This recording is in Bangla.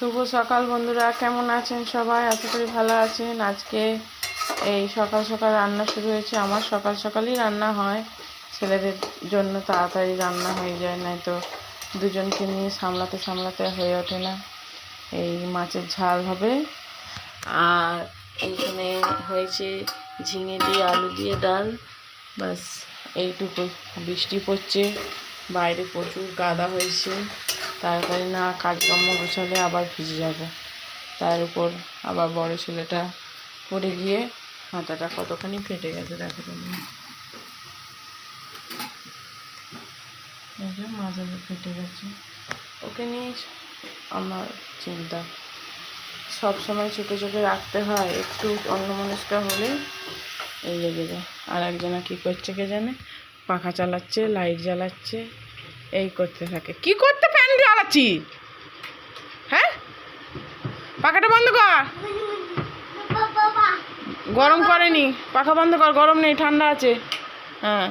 শুভ সকাল বন্ধুরা, কেমন আছেন সবাই? আশা করি ভালো আছেন। আজকে এই সকাল সকাল রান্না শুরু হয়েছে। আমার সকাল সকালই রান্না হয়, ছেলেদের জন্য তাড়াতাড়ি রান্না হয়ে যায়, নয়তো দুজনকে নিয়ে সামলাতে সামলাতে হয়ে ওঠে না। এই মাছের ঝাল হবে, আর এইখানে হয়েছে ঝিঙে দিয়ে আলু দিয়ে ডাল। বাস এইটুকুই। বৃষ্টি পড়ছে, বাইরে প্রচুর কাদা হয়েছে, তাড়াতাড়ি না কাজকর্ম গোছালে আবার ভিজে যাবে। তার উপর আবার বড় ছেলেটা পড়ে গিয়ে মাথাটা কতখানি ফেটে গেছে, দেখো তুমি। মাথাটা ফেটে গেছে, ওকে নিয়ে আমার চিন্তা। সব সময় চোখে চোখে রাখতে হয়, একটু অন্যমনস্ক হলে এই লেগে যায়। আর একজনা কী করছে কে জানে, পাখা চালাচ্ছে, লাইট জ্বালাচ্ছে, এই করতে থাকে। কি করতে ফ্যান জ্বালাচ্ছি? হ্যাঁ, পাখাটা বন্ধ কর। গরম করেনি, পাখা বন্ধ কর, গরম নেই, ঠান্ডা আছে। হ্যাঁ,